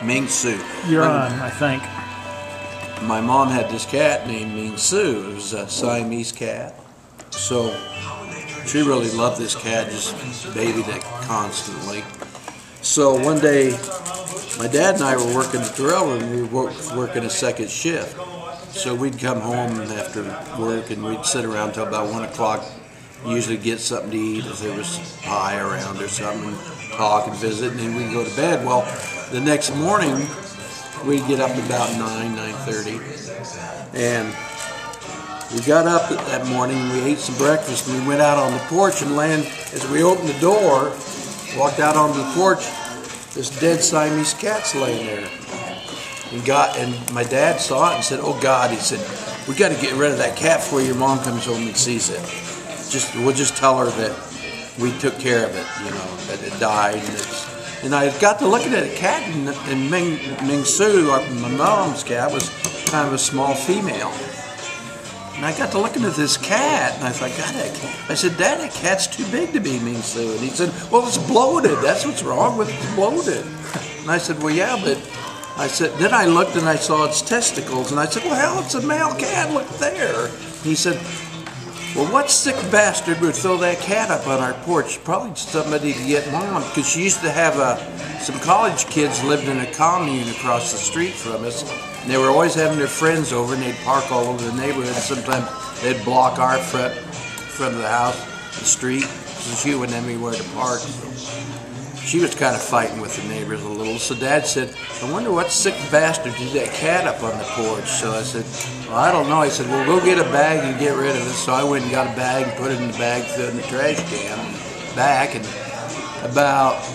Ming Su. You're on, I think. My mom had this cat named Ming Su. It was a Siamese cat. So she really loved this cat, just babied it constantly. So one day, my dad and I were working at the railroad, and we were working a second shift. So we'd come home after work, and we'd sit around till about 1 o'clock, usually get something to eat if there was pie around or something, and talk and visit, and then we'd go to bed. Well, the next morning, we'd get up about 9:30, and we got up that morning, and we ate some breakfast, and we went out on the porch, and as we opened the door, walked out onto the porch, this dead Siamese cat's laying there. And my dad saw it and said, "Oh God," he said, "we got to get rid of that cat before your mom comes home and sees it. We'll just tell her that we took care of it, that it died." And I got to looking at a cat, and Ming Su, my mom's cat, was kind of a small female. And I got to looking at this cat, and I thought, God, I said, "Dad, that cat's too big to be Ming Su." And he said, "Well, it's bloated. That's what's wrong with it. It's bloated." And I said, "Well, yeah, but," I said, then I looked and I saw its testicles, and I said, "Well, hell, it's a male cat. Look there." He said, "Well, what sick bastard would throw that cat up on our porch? Probably somebody to get mom," because she used to have some college kids lived in a commune across the street from us. And they were always having their friends over, and they'd park all over the neighborhood. Sometimes they'd block our front of the house, the street, so she wouldn't have anywhere to park. So she was kind of fighting with the neighbors a little. So Dad said, "I wonder what sick bastard did that cat up on the porch." So I said, "Well, I don't know." He said, "Well, go get a bag and get rid of it." So I went and got a bag and put it in the bag, threw it in the trash can, back. And about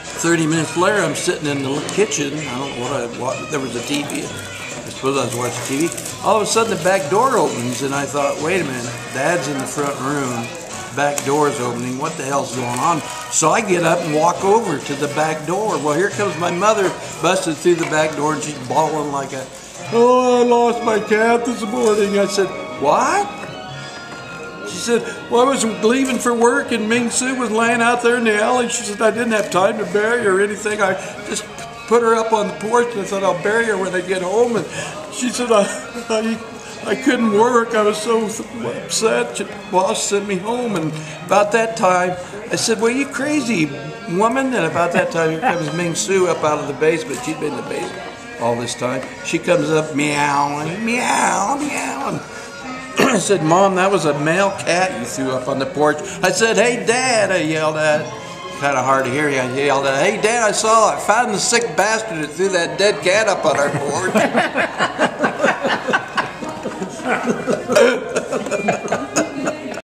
30 minutes later, I'm sitting in the kitchen. I don't know what there was a TV. I suppose I was watching TV. All of a sudden, the back door opens, and I thought, wait a minute, Dad's in the front room. Back door's opening. What the hell's going on? So I get up and walk over to the back door. Well, here comes my mother busted through the back door, and she's bawling like "Oh, I lost my cat this morning." I said, "What?" She said, "Well, I was leaving for work, and Ming Su was laying out there in the alley." She said, "I didn't have time to bury her or anything. I just put her up on the porch, and I thought I'll bury her when I get home." And she said, I couldn't work. I was so upset. The boss sent me home, and about that time, I said, "Well, you crazy woman." And about that time, here comes Ming Su up out of the basement. She'd been in the basement all this time. She comes up meowing, meow, meow. And I said, "Mom, that was a male cat you threw up on the porch." I said, "Hey, Dad," I yelled at. Kind of hard to hear you. I yelled at, "Hey, Dad, I found the sick bastard that threw that dead cat up on our porch."